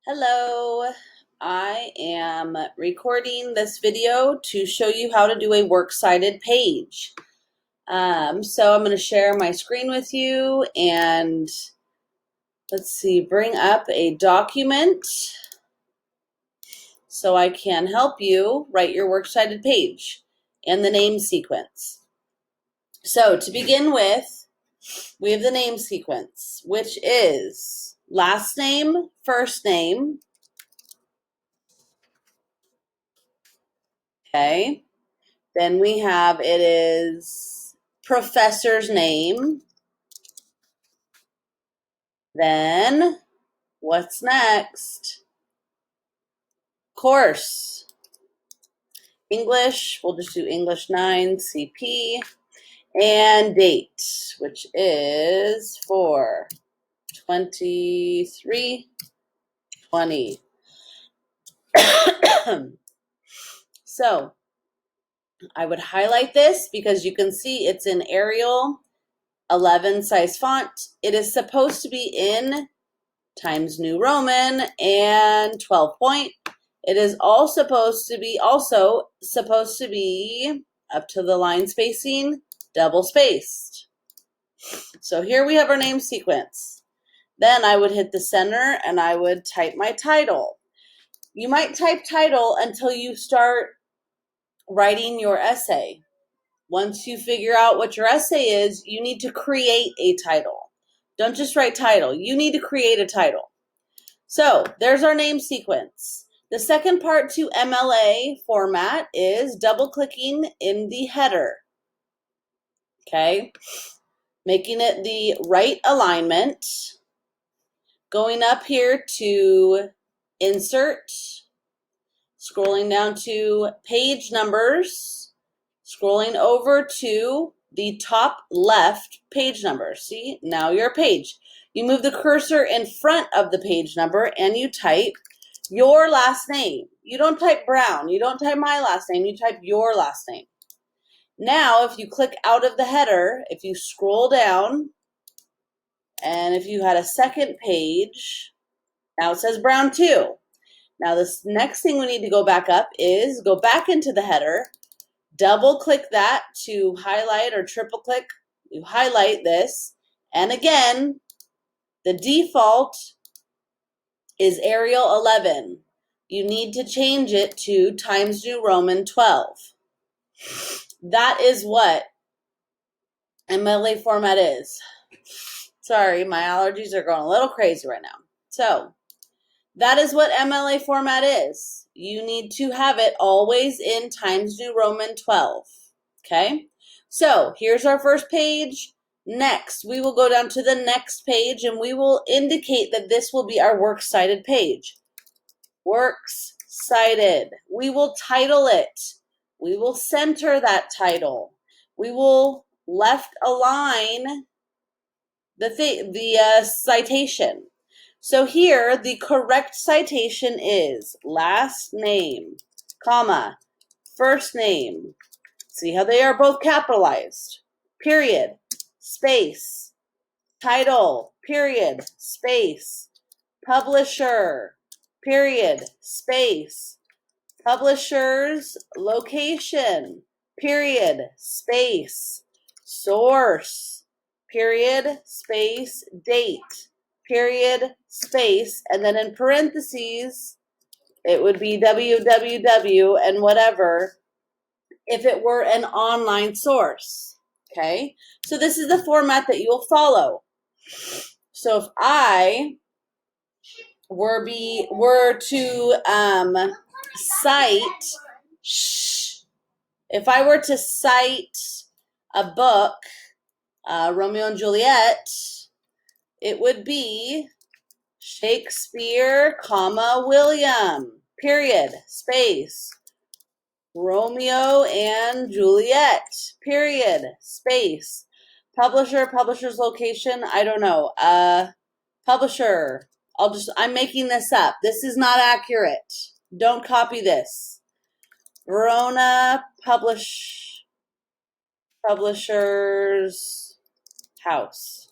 Hello, I am recording this video to show you how to do a works cited page. So I'm going to share my screen with you and let's see, bring up a document so I can help you write your works cited page and the name sequence. So to begin with, we have the name sequence, which is last name, first name, okay? Then we have it is professor's name. Then what's next? Course. English, we'll just do English 9 CP. And date, which is for 23/20. So I would highlight this because you can see it's in Arial 11 size font. It is supposed to be in Times New Roman and 12 point. It is all supposed to be up to the line spacing, double spaced. So here we have our name sequence. Then I would hit the center and I would type my title. You might type title until you start writing your essay. Once you figure out what your essay is, you need to create a title. Don't just write title. You need to create a title. So there's our name sequence. The second part to MLA format is double-clicking in the header. Okay, making it the right alignment. Going up here to insert, scrolling down to page numbers, scrolling over to the top left page number. See, now your page. You move the cursor in front of the page number and you type your last name. You don't type Brown. You don't type my last name. You type your last name. Now, if you click out of the header, if you scroll down, and if you had a second page, now it says Brown 2. Now, this next thing we need to go back up is go back into the header, double click that to highlight or triple click. You highlight this, and again, the default is Arial 11. You need to change it to Times New Roman 12. That is what MLA format is. Sorry, my allergies are going a little crazy right now. So that is what MLA format is. You need to have it always in Times New Roman 12. Okay, so here's our first page. Next, we will go down to the next page and we will indicate that this will be our works cited page. Works cited. We will title it. We will center that title. We will left align the citation. So here, the correct citation is last name, comma, first name. See how they are both capitalized. Period, space, title, period, space, publisher, period, space, publisher's location, period, space, source, period, space, date, period, space, and then in parentheses, it would be www and whatever if it were an online source. Okay, so this is the format that you'll follow. So if I were to cite, if I were to cite a book, Romeo and Juliet, it would be Shakespeare, comma, William, period, space, Romeo and Juliet, period, space, publisher, publisher's location, I don't know, publisher, I'm making this up. This is not accurate. Don't copy this. Verona publisher's house.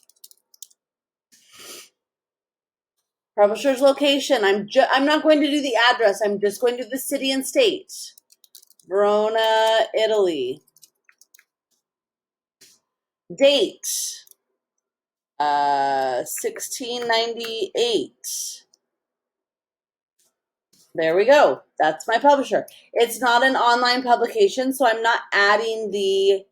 Publisher's location. I'm not going to do the address. I'm just going to do the city and state. Verona, Italy. Date. 1698. There we go. That's my publisher. It's not an online publication, so I'm not adding the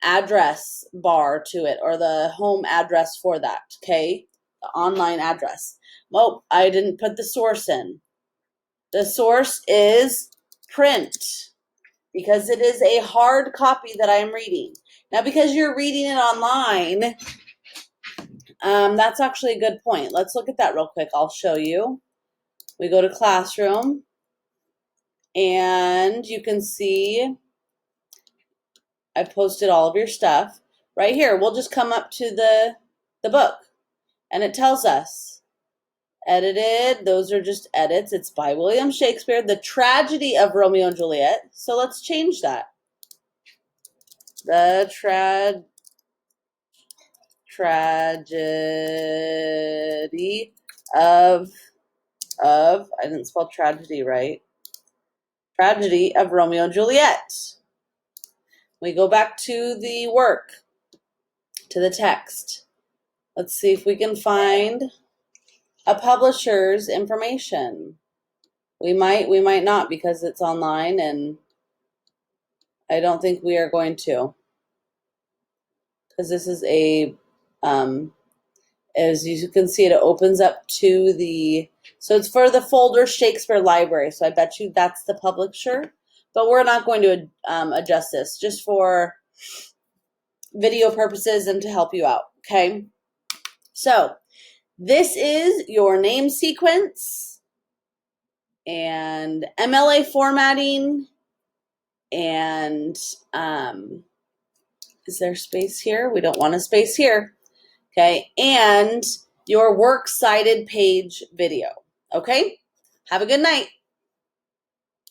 address bar to it or the home address for that, okay? The online address. Oh, I didn't put the source in. The source is print because it is a hard copy that I'm reading. Now, because you're reading it online, that's actually a good point. Let's look at that real quick. I'll show you. We go to Classroom, and you can see I've posted all of your stuff. Right here, we'll just come up to the book, and it tells us, edited, those are just edits. It's by William Shakespeare, The Tragedy of Romeo and Juliet. So let's change that. The tragedy of, I didn't spell tragedy right. Tragedy of Romeo and Juliet. We go back to the work, to the text. Let's see if we can find a publisher's information. We might not because it's online, and I don't think we are going to. Because this is a, as you can see, it opens up to the, so it's for the folder Shakespeare Library. So I bet you that's the publisher. But we're not going to adjust this, just for video purposes and to help you out, okay? So this is your name sequence and MLA formatting, and is there space here? We don't want a space here, okay? And your works cited page video, okay? Have a good night.